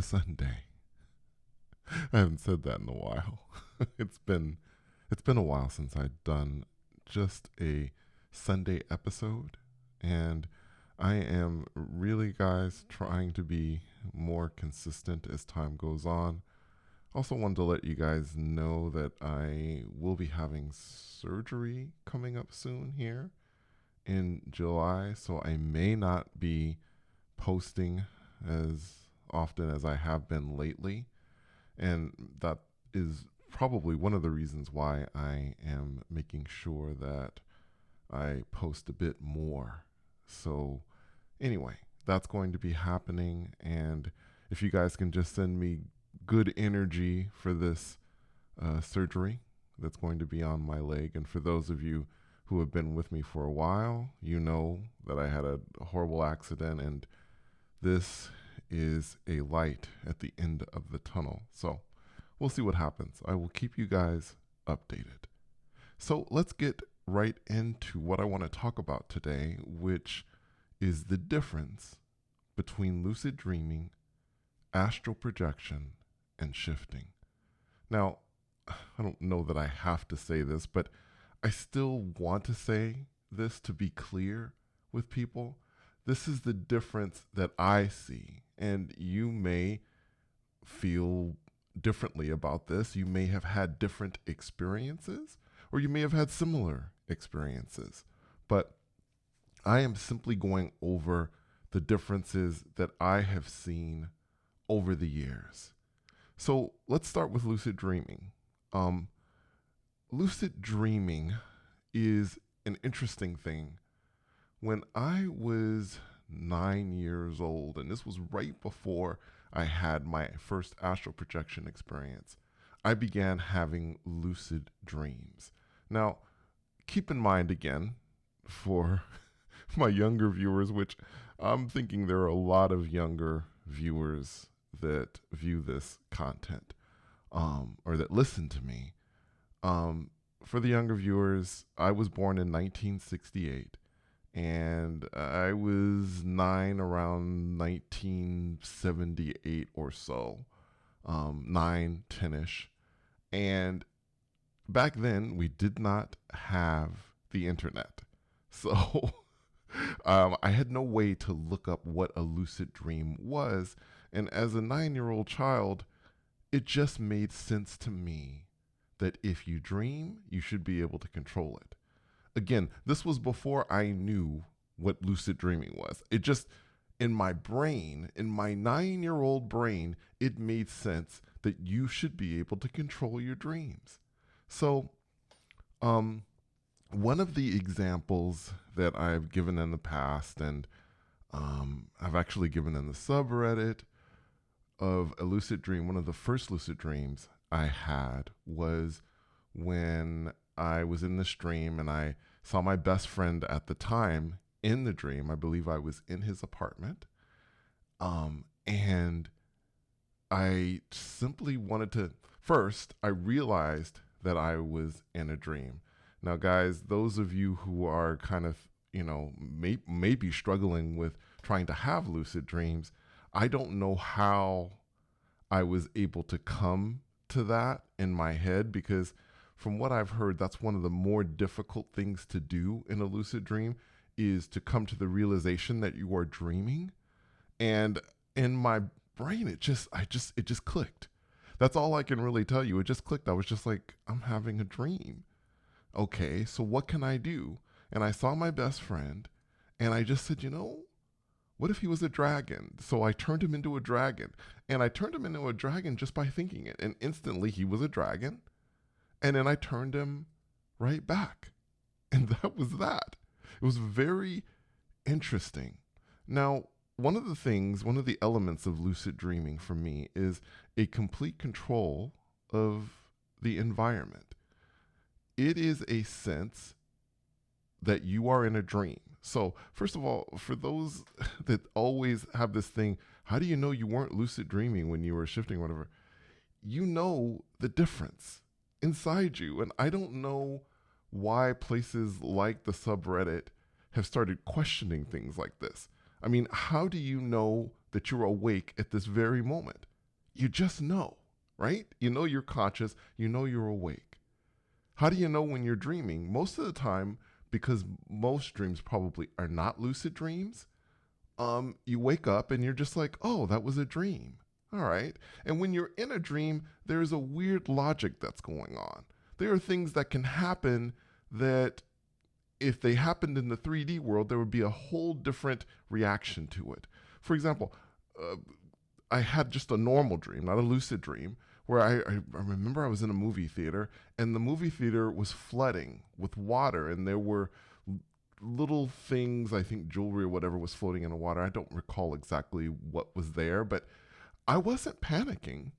Sunday. I haven't said that in a while. it's been a while since I've done just a Sunday episode, and I am really, guys, trying to be more consistent as time goes on. Also wanted to let you guys know that I will be having surgery coming up soon here in July, so I may not be posting as often as I have been lately. And that is probably one of the reasons why I am making sure that I post a bit more. So, anyway, that's going to be happening. And if you guys can just send me good energy for this surgery that's going to be on my leg. And for those of you who have been with me for a while, you know that I had a horrible accident, and this is a light at the end of the tunnel. So we'll see what happens. I will keep you guys updated. So let's get right into what I want to talk about today, which is the difference between lucid dreaming, astral projection, and shifting. Now, I don't know that I have to say this, but I still want to say this to be clear with people. This is the difference that I see, and you may feel differently about this. You may have had different experiences, or you may have had similar experiences. But I am simply going over the differences that I have seen over the years. So let's start with lucid dreaming. Lucid dreaming is an interesting thing. When I was 9 years old, and this was right before I had my first astral projection experience, I began having lucid dreams. Now, keep in mind again, for my younger viewers, which I'm thinking there are a lot of younger viewers that view this content, or that listen to me. For the younger viewers, I was born in 1968. And I was 9 around 1978 or so, 9, 10-ish. And back then, we did not have the internet. So I had no way to look up what a lucid dream was. And as a 9-year-old child, it just made sense to me that if you dream, you should be able to control it. Again, this was before I knew what lucid dreaming was. It just, in my brain, in my 9-year-old brain, it made sense that you should be able to control your dreams. So, one of the examples that I've given in the past, and I've actually given in the subreddit of a lucid dream, one of the first lucid dreams I had was when I was in this dream and I saw my best friend at the time in the dream. I believe I was in his apartment. And I simply wanted to, first, I realized that I was in a dream. Now, guys, those of you who are kind of, maybe struggling with trying to have lucid dreams, I don't know how I was able to come to that in my head, because from what I've heard, that's one of the more difficult things to do in a lucid dream, is to come to the realization that you are dreaming. And in my brain, it just clicked. That's all I can really tell you. It just clicked. I was just like, I'm having a dream. Okay, so what can I do? And I saw my best friend, and I just said, what if he was a dragon? So I turned him into a dragon. And I turned him into a dragon just by thinking it. And instantly he was a dragon. And then I turned him right back. And that was that. It was very interesting. Now, one of the elements of lucid dreaming for me is a complete control of the environment. It is a sense that you are in a dream. So, first of all, for those that always have this thing, how do you know you weren't lucid dreaming when you were shifting or whatever? You know the difference inside you. And I don't know why places like the subreddit have started questioning things like this. I mean, how do you know that you're awake at this very moment? you just know, right? You know you're conscious, you know you're awake. How do you know when you're dreaming? Most of the time, because most dreams probably are not lucid dreams, you wake up and you're just like, oh, that was a dream. All right. And when you're in a dream, there's a weird logic that's going on. There are things that can happen that if they happened in the 3D world, there would be a whole different reaction to it. For example, uh, I had just a normal dream, not a lucid dream, where I remember I was in a movie theater and the movie theater was flooding with water and there were little things, I think jewelry or whatever was floating in the water. I don't recall exactly what was there, but I wasn't panicking.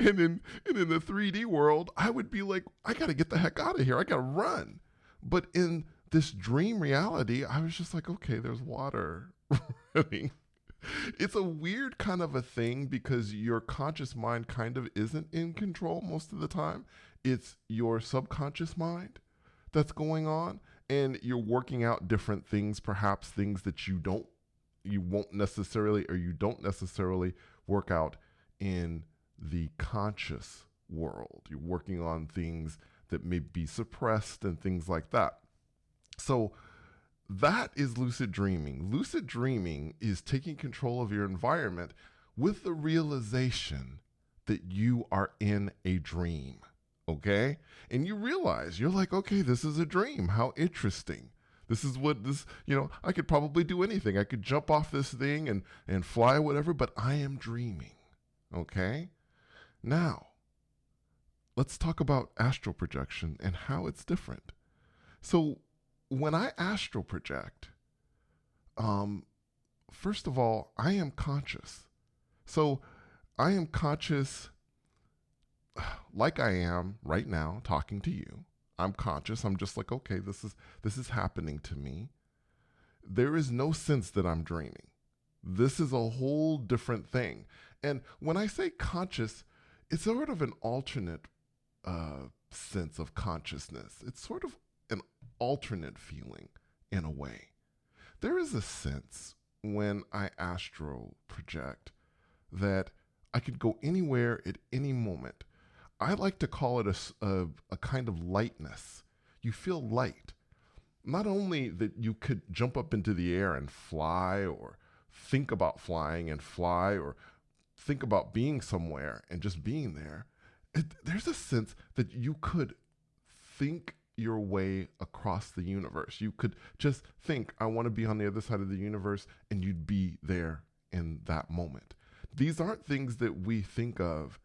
And in the 3D world, I would be like, I got to get the heck out of here. I got to run. But in this dream reality, I was just like, okay, there's water running. It's a weird kind of a thing because your conscious mind kind of isn't in control most of the time. It's your subconscious mind that's going on, and you're working out different things, perhaps things that you won't necessarily, or you don't necessarily work out in the conscious world. You're working on things that may be suppressed and things like that. So that is lucid dreaming. Lucid dreaming is taking control of your environment with the realization that you are in a dream. Okay? And you realize, you're like, okay, this is a dream. How interesting. This is what this, I could probably do anything. I could jump off this thing and fly or whatever, but I am dreaming. Okay? Now, let's talk about astral projection and how it's different. So, when I astral project, first of all, I am conscious. So, I am conscious like I am right now talking to you. I'm conscious. I'm just like, okay, this is happening to me. There is no sense that I'm dreaming. This is a whole different thing. And when I say conscious, it's sort of an alternate sense of consciousness. It's sort of an alternate feeling in a way. There is a sense when I astral project that I could go anywhere at any moment. I like to call it a kind of lightness. You feel light. Not only that you could jump up into the air and fly, or think about flying and fly, or think about being somewhere and just being there. There's a sense that you could think your way across the universe. You could just think, I want to be on the other side of the universe, and you'd be there in that moment. These aren't things that we think of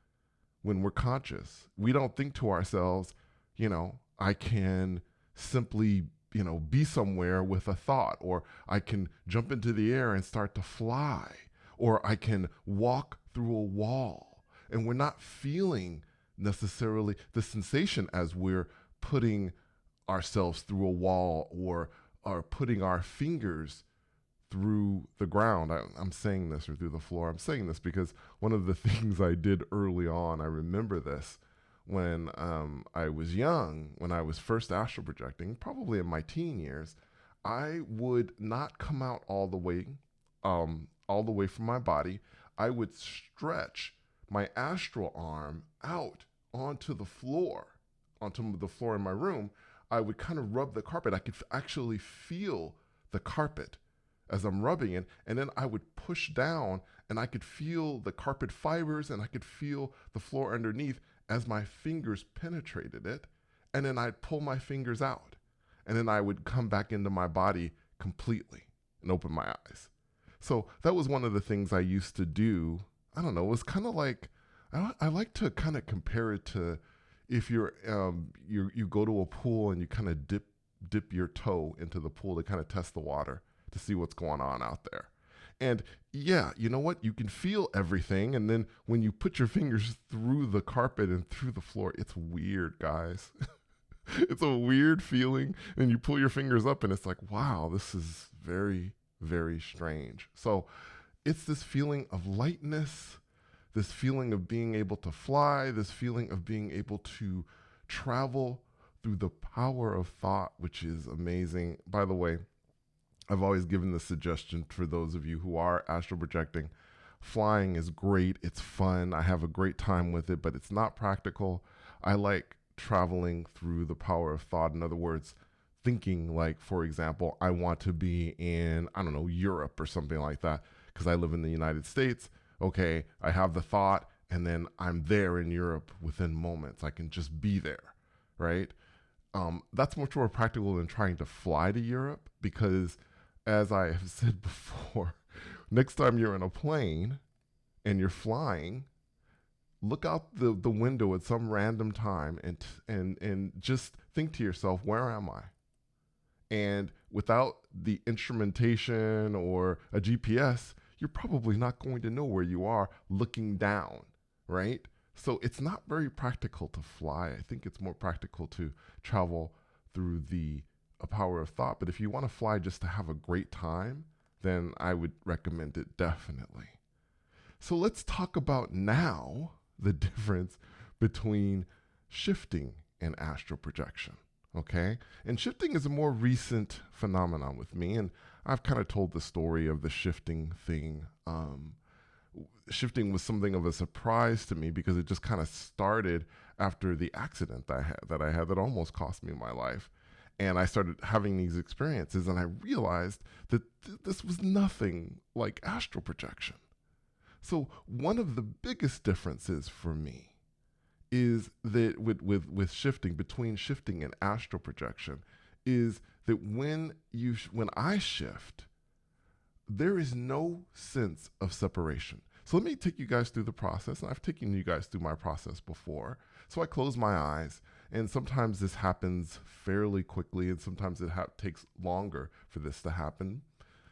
when we're conscious. We don't think to ourselves, I can simply, be somewhere with a thought, or I can jump into the air and start to fly, or I can walk through a wall. And we're not feeling necessarily the sensation as we're putting ourselves through a wall, or putting our fingers through the ground. I'm saying this, or through the floor. I'm saying this because one of the things I did early on, I remember this when I was young, when I was first astral projecting, probably in my teen years, I would not come out all the way from my body. I would stretch my astral arm out onto the floor, in my room. I would kind of rub the carpet. I could actually feel the carpet as I'm rubbing it, and then I would push down and I could feel the carpet fibers and I could feel the floor underneath as my fingers penetrated it, and then I'd pull my fingers out, and then I would come back into my body completely and open my eyes. So that was one of the things I used to do. I don't know, it was kind of like, I like to kind of compare it to if you go to a pool and you kind of dip your toe into the pool to kind of test the water to see what's going on out there. And yeah, you know what? You can feel everything. And then when you put your fingers through the carpet and through the floor, it's weird, guys. It's a weird feeling. And you pull your fingers up and it's like, wow, this is very, very strange. So it's this feeling of lightness, this feeling of being able to fly, this feeling of being able to travel through the power of thought, which is amazing. By the way, I've always given the suggestion for those of you who are astral projecting, flying is great. It's fun. I have a great time with it, but it's not practical. I like traveling through the power of thought. In other words, thinking like, for example, I want to be in, I don't know, Europe or something like that because I live in the United States. Okay, I have the thought and then I'm there in Europe within moments. I can just be there, right? That's much more practical than trying to fly to Europe because, as I have said before, next time you're in a plane and you're flying, look out the window at some random time and just think to yourself, where am I? And without the instrumentation or a GPS, you're probably not going to know where you are looking down, right? So it's not very practical to fly. I think it's more practical to travel through the power of thought. But if you want to fly just to have a great time, then I would recommend it definitely. So let's talk about now the difference between shifting and astral projection. Okay? And shifting is a more recent phenomenon with me. And I've kind of told the story of the shifting thing. Shifting was something of a surprise to me because it just kind of started after the accident that almost cost me my life. And I started having these experiences and I realized that this was nothing like astral projection. So one of the biggest differences for me is that with shifting, between shifting and astral projection, is that when I shift, there is no sense of separation. So let me take you guys through the process. And I've taken you guys through my process before. So I close my eyes, and sometimes this happens fairly quickly, and sometimes it takes longer for this to happen.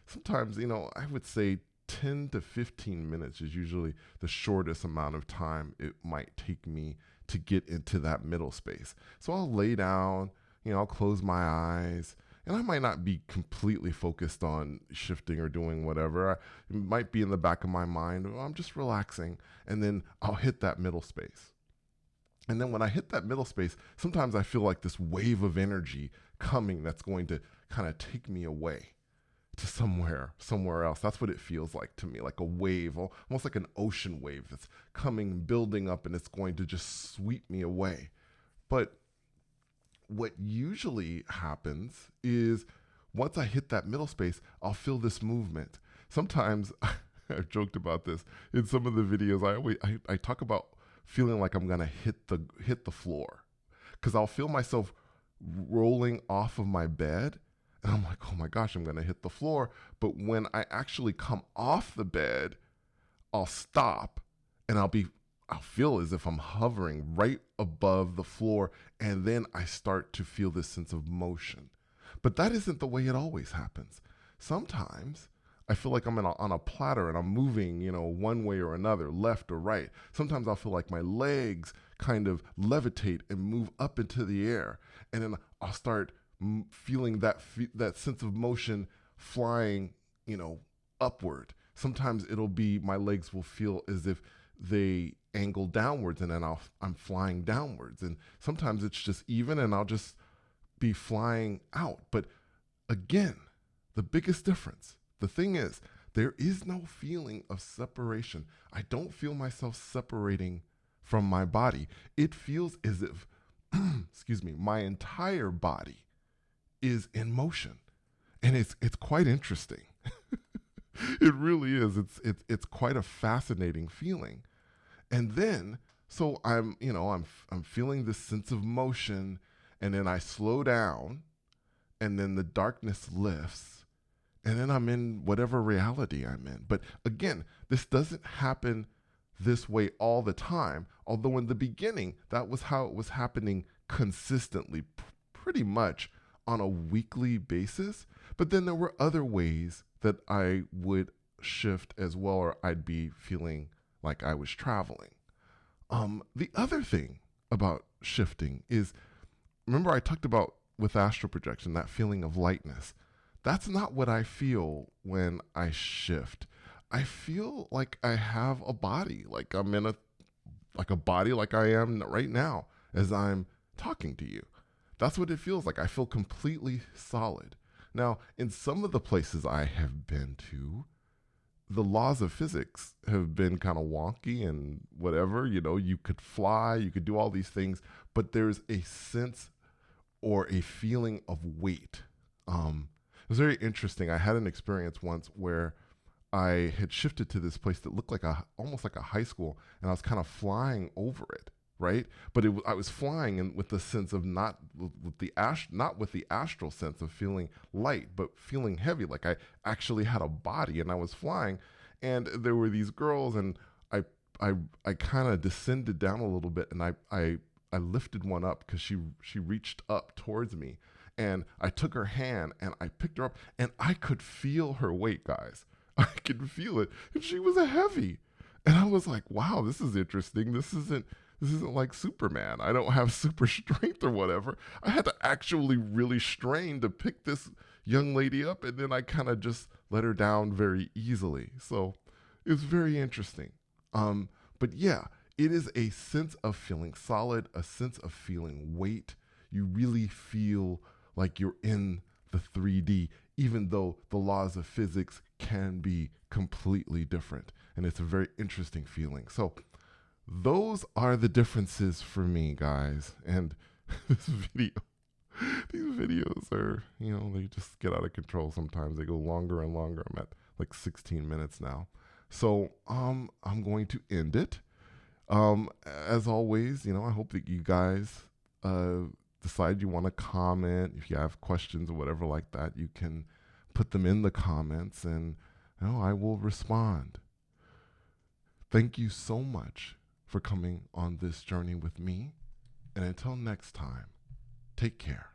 Sometimes, I would say 10 to 15 minutes is usually the shortest amount of time it might take me to get into that middle space. So I'll lay down, I'll close my eyes, and I might not be completely focused on shifting or doing whatever. It might be in the back of my mind, or I'm just relaxing, and then I'll hit that middle space. And then when I hit that middle space, sometimes I feel like this wave of energy coming that's going to kind of take me away to somewhere else. That's what it feels like to me, like a wave, almost like an ocean wave that's coming, building up, and it's going to just sweep me away. But what usually happens is once I hit that middle space, I'll feel this movement. Sometimes I've joked about this in some of the videos. I talk about feeling like I'm gonna hit the floor because I'll feel myself rolling off of my bed. And I'm like, oh my gosh, I'm going to hit the floor. But when I actually come off the bed, I'll stop and I'll feel as if I'm hovering right above the floor. And then I start to feel this sense of motion. But that isn't the way it always happens. Sometimes I feel like I'm on a platter and I'm moving, one way or another, left or right. Sometimes I'll feel like my legs kind of levitate and move up into the air. And then I'll start feeling that sense of motion flying, upward. Sometimes it'll be my legs will feel as if they angle downwards, and then I'm flying downwards. And sometimes it's just even, and I'll just be flying out. But again, the biggest difference, the thing is, there is no feeling of separation. I don't feel myself separating from my body. It feels as if, excuse me, my entire body is in motion, and it's quite interesting. It really is. It's quite a fascinating feeling. And then so I'm feeling this sense of motion, and then I slow down, and then the darkness lifts, and then I'm in whatever reality I'm in. But again, this doesn't happen this way all the time, although in the beginning that was how it was happening consistently, pretty much on a weekly basis. But then there were other ways that I would shift as well, or I'd be feeling like I was traveling. The other thing about shifting is, remember I talked about with astral projection, that feeling of lightness. That's not what I feel when I shift. I feel like I have a body, like I'm in a body like I am right now as I'm talking to you. That's what it feels like. I feel completely solid. Now, in some of the places I have been to, the laws of physics have been kind of wonky and whatever. You could fly, you could do all these things, but there's a sense or a feeling of weight. It was very interesting. I had an experience once where I had shifted to this place that looked like almost like a high school, and I was kind of flying over it, right? But I was flying in, with the sense of not with the not with the astral sense of feeling light, but feeling heavy, like I actually had a body, and I was flying, and there were these girls, and I I I kind of descended down a little bit, and I lifted one up because she reached up towards me, and I took her hand and I picked her up, and I could feel her weight, guys. I could feel it, and she was a heavy, and I was like, wow, this is interesting. This isn't like Superman. I don't have super strength or whatever. I had to actually really strain to pick this young lady up, and then I kind of just let her down very easily. So it was very interesting. But yeah, it is a sense of feeling solid, a sense of feeling weight. You really feel like you're in the 3D, even though the laws of physics can be completely different. And it's a very interesting feeling. So, those are the differences for me, guys. And this video, these videos are, they just get out of control sometimes. They go longer and longer. I'm at like 16 minutes now. So, I'm going to end it. As always, I hope that you guys decide you want to comment. If you have questions or whatever like that, you can put them in the comments, and I will respond. Thank you so much for coming on this journey with me. And until next time, take care.